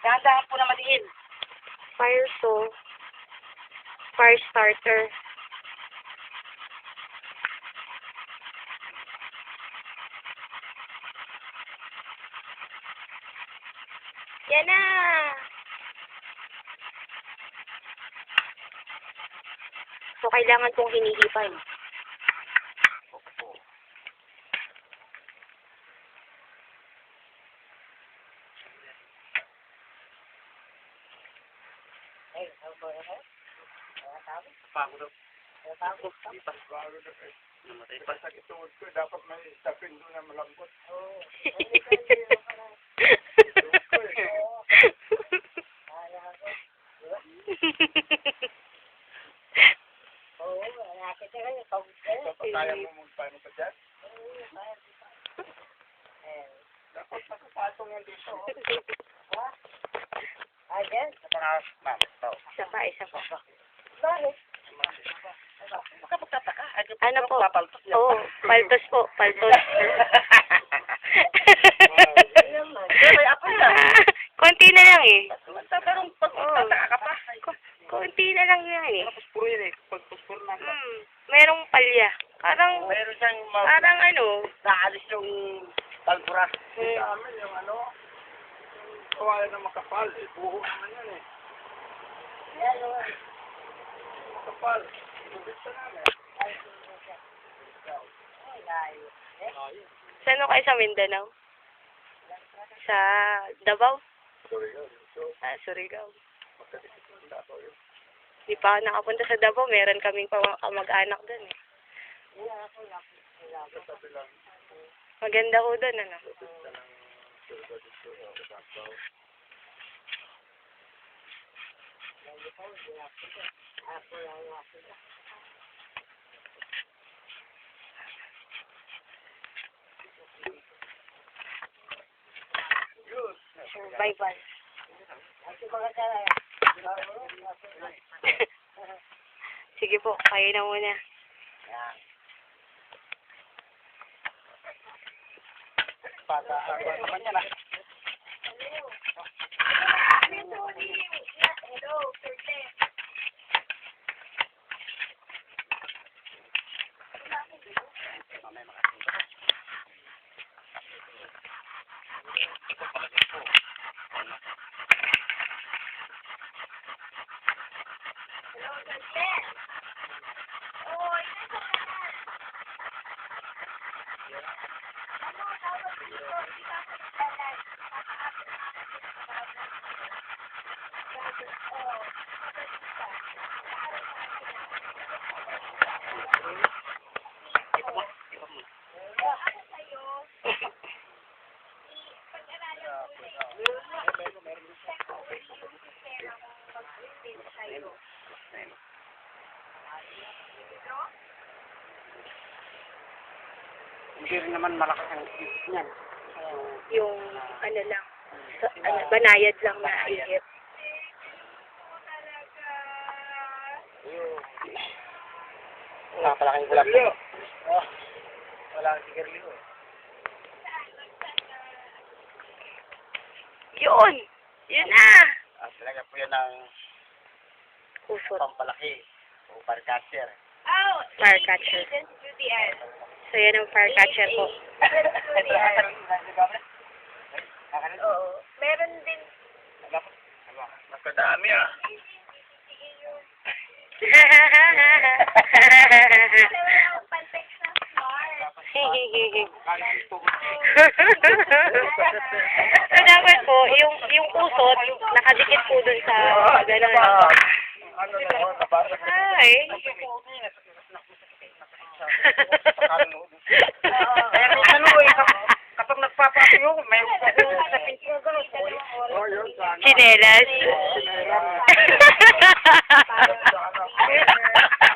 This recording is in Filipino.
Dahan-dahan po na madiin. Fire saw. Fire starter. Yan na! So, kailangan pong hinihipan. Pago daw. Namatay na. Basta ituod ko, dapat may tapin doon na malambot. Kaya mo magpaano pa dyan? Dapat nakapatong yan dito. Ma'am, tao. Isa pa, isa pa. Baka magtataka. Ano po? Papaltos yan. Oo, paltos po, paltos. May apay na. Konti na lang eh. Magtatanong pag magtataka ka pa. Konti na lang yan eh. Tapos puro yun eh. Pagpuspur na. Merong palya. Parang Meron ano. naalis yung talbura. Sa amin yung ano, kawala na makapal. Buho naman yan eh. Makapal. Ibigta namin. Saan kayo sa Mindanao? Sa Davao? Ah, Surigao. Di pa ako nakapunta sa Davao. Meron kaming kamag-anak doon eh. Maganda ho doon, ano? Survival. Sige po, kayo na muna. Pata naman yan ah. Hindi rin naman malakas ang isip niyan. Yung ano lang, banayad lang na ihip. Wala palaking kulap. Wala ang sigarilyo eh. Yun! Yun na! Talaga po yan ang Kusot. pampalaki o firecatcher. Firecatcher. So, yan ang firecatcher po. Oo. Meron din. Nakadami ah. Ang pantek sa smart. So, dapat po, yung kusot, nakadikit po dun sa gano'n. Ano na yun, nabasa ko. Ay. Kapag nagpapatuyo, may sa pinto gano'n. Oh, yun, sana. Chinelas. Sana.